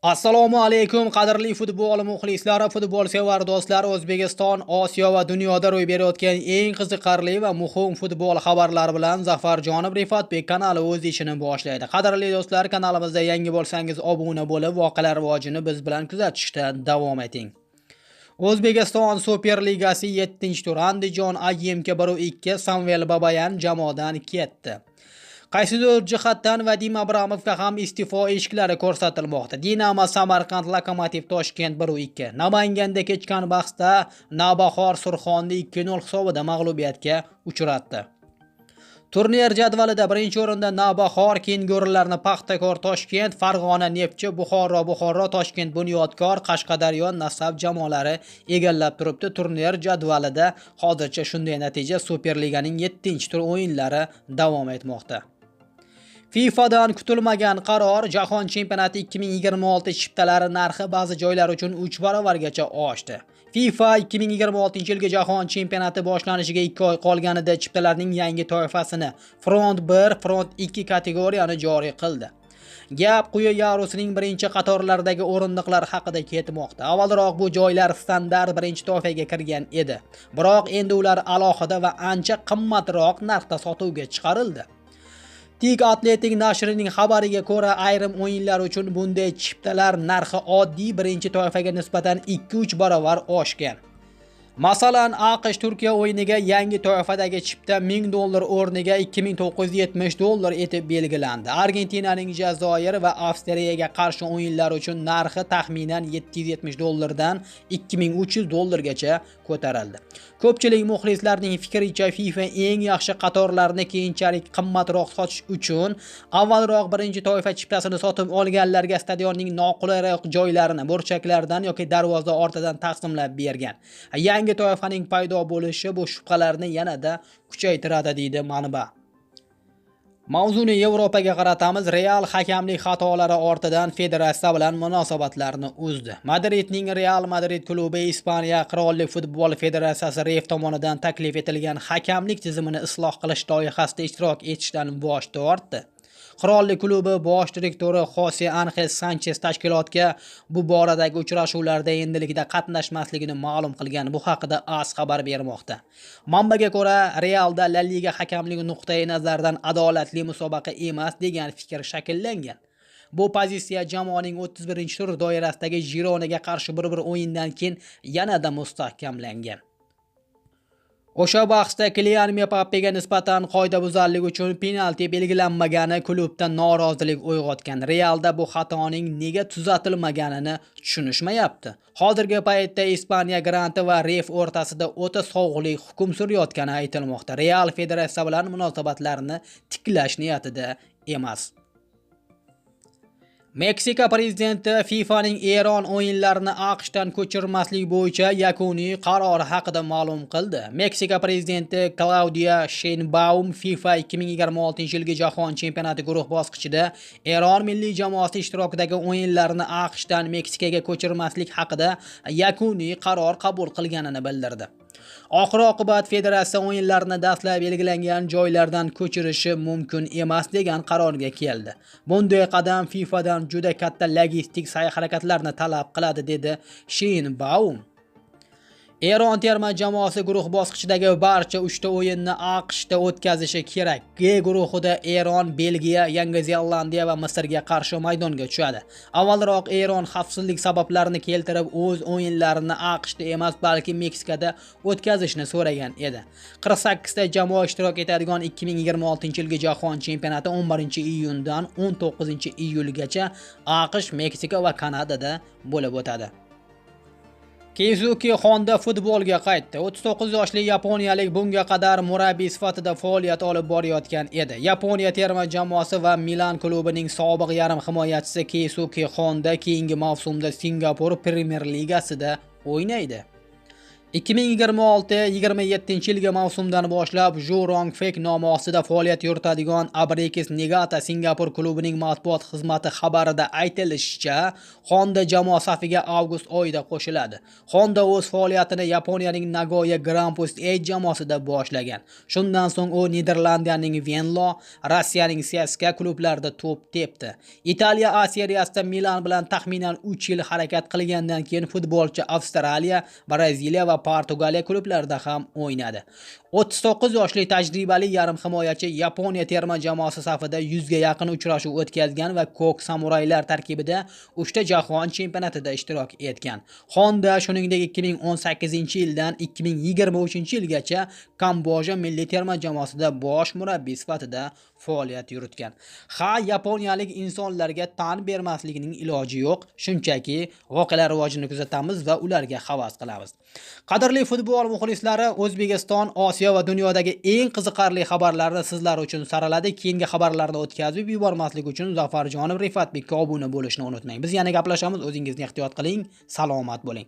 Assalomu alaykum qadrli futbol muxlislari, futbol sevar do'stlar. O'zbekiston, Osiyo va dunyoda ro'y berayotgan eng qiziqarli va muhim futbol xabarlari bilan Zafarjonov Rifatbek kanali o'z ishini boshlaydi. Qadrli do'stlar, kanalimizda yangi bo'lsangiz obuna bo'lib, voqealar rivojini biz bilan kuzatishda davom eting. O'zbekiston Super Ligasi 7-tur. Andijon AYMga 1-2 Samvel Babayan jamoadan ketdi. Qaysidir jihatdan Vadim Abramovga ham iste'fo eshiklari ko'rsatilmoqda. Dinamo Samarqand Lokomotiv Toshkent 1-2. Namanganda kechgan bahsda Navbahor Surxonni 2-0 hisobida mag'lubiyatga uchratdi. Turnir jadvalida birinchi o'rinda Navbahor, Kengurilarni Paxtakor Toshkent, Farg'ona Neftchi, Buxoro Toshkent Bunyodkor, Qashqadaryo Nasaf jamoalari egallab turibdi. Turnir jadvalida hozircha shunday natija. Superliganing 7-tur o'yinlari davom etmoqda. FIFAdan kutilmagan qaror: Jahon chempionati 2026 chiptalari narxi ba'zi joylar uchun 3 barobargacha oshdi. FIFA 2026-yilgi Jahon chempionati boshlanishiga 2 oy qolganida chiptalarning yangi toifasini Front 1, Front 2 kategoriyani joriy qildi. Gap quyi yarusining birinchi qatorlaridagi o'rindiqlar haqida ketmoqda. Avvalroq bu joylar standart birinchi toifaga kirgan edi. Biroq endi ular alohida va ancha qimmatroq narxda sotuvga chiqarildi. Tik Atletik nashrining xabariga ko'ra, ayrim o'yinlar uchun bunday chiptalar narxi oddiy birinchi toifaga nisbatan 2-3 barobar oshgan. Masalan, AQSh Turkiya o'yiniga yangi toifadagi chipta $1000 o'rniga $2970 etib belgilandi. Argentinaning Jazoir va Avstriyaga qarshi o'yinlar uchun narxi taxminan $770 dan $2300 gacha ko'tarildi. Ko'pchilik muxlislarning fikricha, FIFA eng yaxshi qatorlarni keyinchalik qimmatroq sotish uchun avvalroq birinchi toifa chiptasini sotib olganlarga stadionning noqulayroq joylarini burchaklardan yoki darvoza ortidan taqsimlab bergan. Yangi toifaning paydo bo'lishi bu shubhalarni yanada kuchaytiradi, deydi manba. Mavzuni Yevropaga qaratamiz. Real hakamlik xatolari ortidan federatsiya bilan munosabatlarni uzdi. Madridning Real Madrid klubi Ispaniya Qirollik futbol federatsiyasi REF tomonidan taklif etilgan hakamlik tizimini isloh qilish loyihasida ishtirok etishdan bosh tortdi. Qirollik klubi bosh direktori Jose Angel Sanchez tashkilotga bu boradagi uchrashuvlarda endilikda qatnashmasligini ma'lum qilgan. Bu haqida AS xabar bermoqda. Manbaga ko'ra, Realda La Liga hakamligi nuqtai nazaridan adolatli musobaqa emas degan fikr shakllangan. Bu pozitsiya jamoaning 31-tur doirasidagi Gironaga qarshi 1-1 o'yindan keyin yanada mustahkamlangan. O'sha bahsda Kylian Mbappega nisbatan qoidabuzarlik uchun penalti belgilanmagani klubda norozilik uyg'otgan. Realda bu xatoning nega tuzatilmaganini tushunishmayapti. Hozirgi paytda Ispaniya granti va REF o'rtasida o'ta sovuqlik hukm surayotgani aytilmoqda. Real federatsiya bilan munosabatlarni tiklash niyatida emas. Meksika prezidenti FIFAning Eron o'yinlarini AQShdan ko'chirmaslik bo'yicha yakuniy qarori haqida ma'lum qildi. Meksika prezidenti Claudia Sheinbaum FIFA 2026-yilgi Jahon chempionati guruh bosqichida Eron milliy jamoasi ishtirokidagi o'yinlarni AQShdan Meksikaga ko'chirmaslik haqida yakuniy qaror qabul qilganini bildirdi. Oxir-oqibat federatsiya o'yinlarni dastlab belgilangan joylardan ko'chirishi mumkin emas degan qarorga keldi. Bunday qadam FIFAdan juda katta logistik sa'y-harakatlarni talab qiladi, dedi Sheinbaum. Eron terma jamoasi guruh bosqichidagi barcha 3 ta o'yinni AQShda o'tkazishi kerak. G guruhida Eron, Belgiya, Yangi Zelandiya va Misrga qarshi maydonga tushadi. Avvalroq Eron xavfsizlik sabablarini keltirib o'z o'yinlarini AQShda emas, balki Meksikada o'tkazishni so'ragan edi. 48 ta jamoa ishtirok etadigan 2026-yilgi Jahon chempionati 11-iyundan 19-iyulgacha AQSh, Meksika va Kanadada bo'lib o'tadi. Keisuke Honda futbolga qaytdi. 39 yoshli yaponiyalik bunga qadar murabbiy sifatida faoliyat olib borayotgan edi. Yaponiya terma jamoasi va Milan klubining sobiq yarim himoyachisi Keisuke Honda keyingi mavsumda Singapur Premier Ligasida o'ynaydi. 2026-27-yilgi mavsumdan boshlab Zhou Rongfeng nomi ostida faoliyat yuritadigan Abreex Niigata Singapur klubining matbuot xizmati xabarida aytilishicha, Honda jamoa safiga avgust oyida qo'shiladi. Honda o'z faoliyatini Yaponiyaning Nagoya Grampus Eight jamoasida boshlagan. Shundan so'ng u Niderlandiyaning Venlo, Rossiyaning CSKA klublarida to'p tepdi. Italiya A seriyasida Milan bilan taxminan 3 yil harakat qilgandan keyin futbolchi Avstraliya, Braziliya va Portugaliya klublarida ham o'ynadi. 39 yoshli tajribali yarim himoyachi Yaponiya terma jamoasi safida 100 ga yaqin uchrashuv o'tkazgan va Ko'k samuraylar tarkibida 3 ta jahon chempionatida ishtirok etgan. Honda shuningdek 2018-yildan 2023-yilgacha Kamboja milliy terma jamoasida bosh murabbiy sifatida faoliyat yuritgan. Yaponiyalik insonlarga tan bermaslikning iloji yo'q, shunchaki voqealar rivojini kuzatamiz va ularga havas qilamiz. Qadrli futbol muxlislari, O'zbekiston, Osiyo va dunyodagi eng qiziqarli xabarlarni sizlar uchun saraladi. Keyingi xabarlarni o'tkazib yubormaslik uchun Zafar Jonov Rifatbekka obuna bo'lishni unutmang. Biz yana gaplashamiz. O'zingizni ehtiyot qiling. Salomat bo'ling.